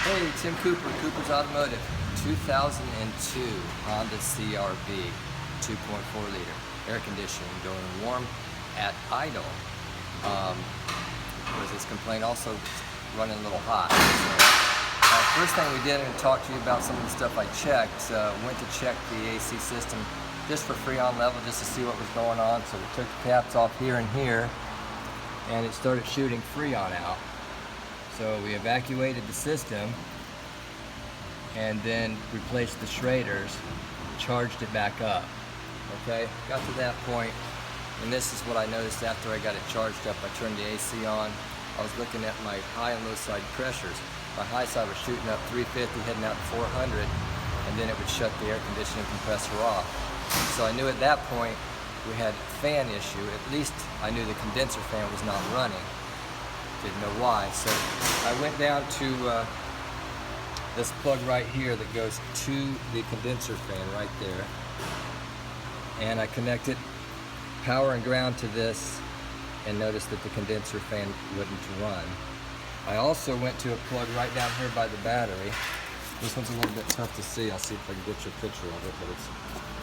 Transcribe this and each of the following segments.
Hey, Tim Cooper, Cooper's Automotive, 2002 Honda CRV, 2.4 liter, air conditioning, going warm at idle. Was this complaint also running a little hot? So, first thing we did, and talk to you about some of the stuff I checked, went to check the AC system just for freon level, just to see what was going on. So we took the caps off here and here, and it started shooting freon out. So we evacuated the system and then replaced the Schraders, charged it back up. Okay, got to that point, and this is what I noticed after I got it charged up. I turned the AC on. I was looking at my high and low side pressures. My high side was shooting up 350, heading out to 400, and then it would shut the air conditioning compressor off. So I knew at that point we had a fan issue. At least I knew the condenser fan was not running. Didn't know why. So I went down to this plug right here that goes to the condenser fan right there, and I connected power and ground to this and noticed that the condenser fan wouldn't run. I also went to a plug right down here by the battery. This one's a little bit tough to see. I'll see if I can get you a picture of it, but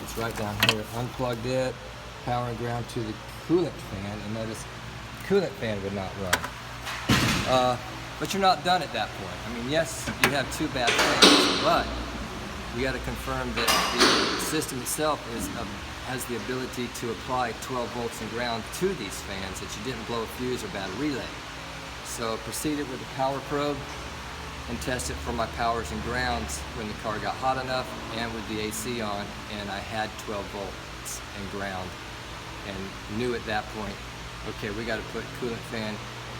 it's right down here. Unplugged it, power and ground to the coolant fan, and notice the coolant fan would not run. But you're not done at that point. I mean, yes, you have two bad fans, but we got to confirm that the system itself has the ability to apply 12 volts and ground to these fans, that you didn't blow a fuse or bad relay. So proceeded with the power probe and tested for my powers and grounds when the car got hot enough and with the AC on, and I had 12 volts and ground, and knew at that point, okay, we got to put coolant fan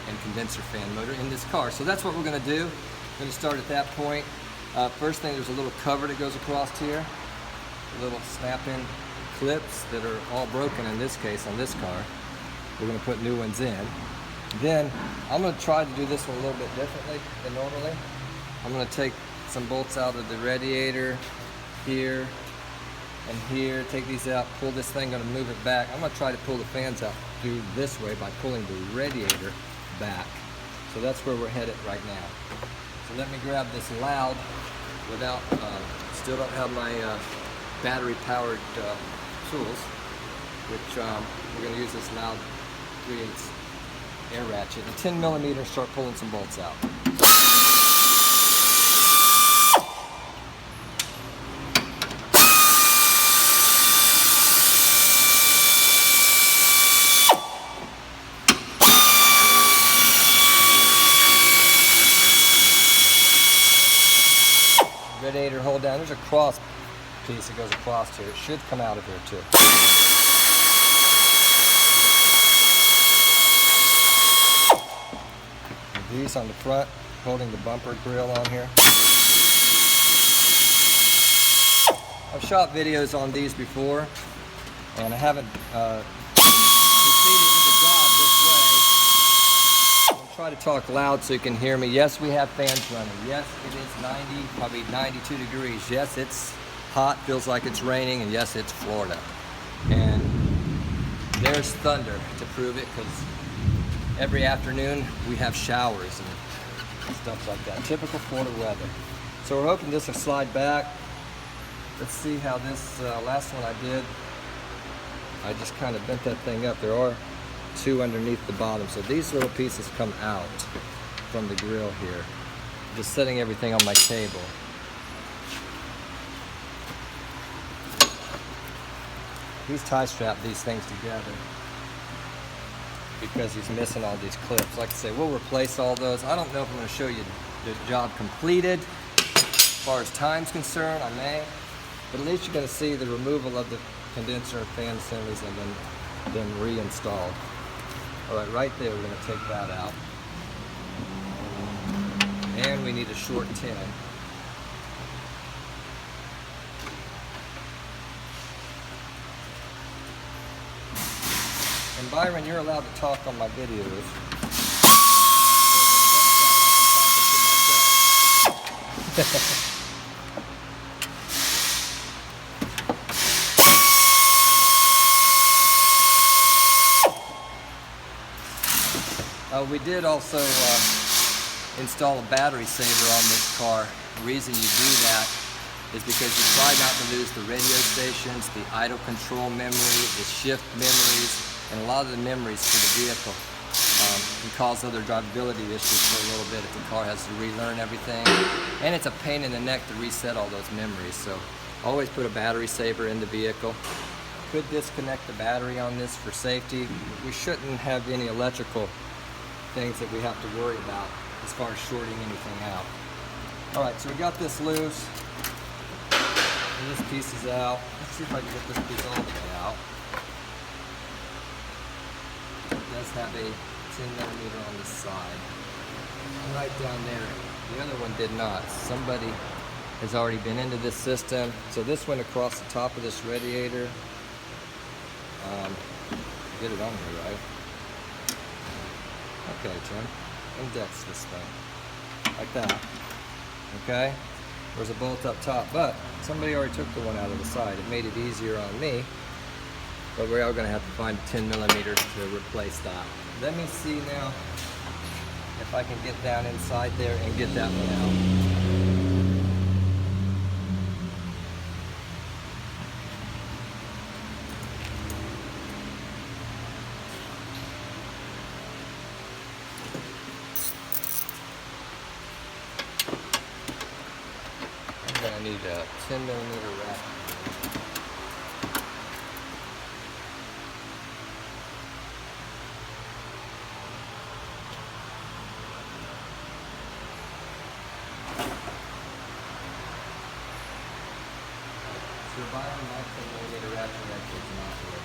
and condenser fan motor in this car. So that's what we're going to do. We're going to start at that point. First thing, there's a little cover that goes across here, little snap-in clips that are all broken in this case on this car. We're going to put new ones in. Then I'm going to try to do this one a little bit differently than normally. I'm going to take some bolts out of the radiator here and here, take these out, pull this thing, going to move it back. I'm going to try to pull the fans out through this way by pulling the radiator back. So that's where we're headed right now. So let me grab this loud without, still don't have my battery powered tools, which we're going to use this loud 3/8 air ratchet and 10 millimeter, start pulling some bolts out. Radiator hold down. There's a cross piece that goes across here. It should come out of here too. These on the front, holding the bumper grill on here. I've shot videos on these before, and I haven't proceeded with the job this way. I'll try to talk loud so you can hear me. Yes, we have fans running. Yes, it is 90, probably 92 degrees. Yes, it's hot, feels like it's raining, and yes, it's Florida. And there's thunder to prove it, because every afternoon we have showers and stuff like that. Typical Florida weather. So we're hoping this will slide back. Let's see how this last one I did. I just kind of bent that thing up. There are two underneath the bottom. So these little pieces come out from the grill here. Just setting everything on my table. He's tie strapped these things together because he's missing all these clips. Like I say, we'll replace all those. I don't know if I'm going to show you the job completed. As far as time's concerned, I may. But at least you're going to see the removal of the condenser and fan assemblies and then reinstalled. All right, right there, we're going to take that out. And we need a short 10. And Byron, you're allowed to talk on my videos. We did also install a battery saver on this car. The reason you do that is because you try not to lose the radio stations, the idle control memory, the shift memories, and a lot of the memories for the vehicle. Can cause other drivability issues for a little bit if the car has to relearn everything. And it's a pain in the neck to reset all those memories. So always put a battery saver in the vehicle. Could disconnect the battery on this for safety. We shouldn't have any electrical things that we have to worry about as far as shorting anything out. Alright, so we got this loose. And this piece is out. Let's see if I can get this piece all the way out. It does have a 10mm on the side. Right down there. The other one did not. Somebody has already been into this system. So this went across the top of this radiator. Get it on here, right? Okay, Tim. Index this thing. Like that. Okay? There's a bolt up top, but somebody already took the one out of the side. It made it easier on me. But we are going to have to find a 10mm to replace that. Let me see now if I can get down inside there and get that one out. I'm going to need a 10mm rack. So buying my 10mm ratchet is not good.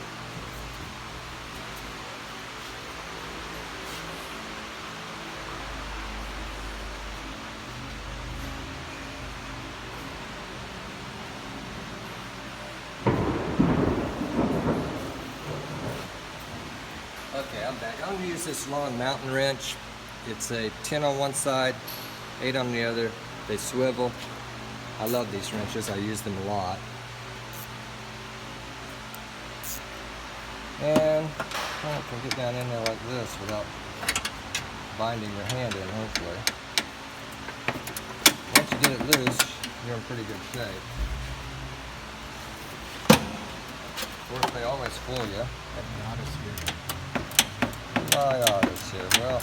Okay, I'm back. I'm going to use this long mountain wrench. It's a 10 on one side, 8 on the other. They swivel. I love these wrenches. I use them a lot. And I can get down in there like this without binding your hand in, hopefully. Once you get it loose, you're in pretty good shape. Of course, they always fool you. My artist here. Well,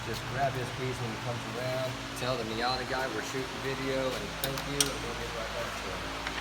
just grab his piece when he comes around. Tell the Miata guy we're shooting video, and thank you, and we'll get right back to it.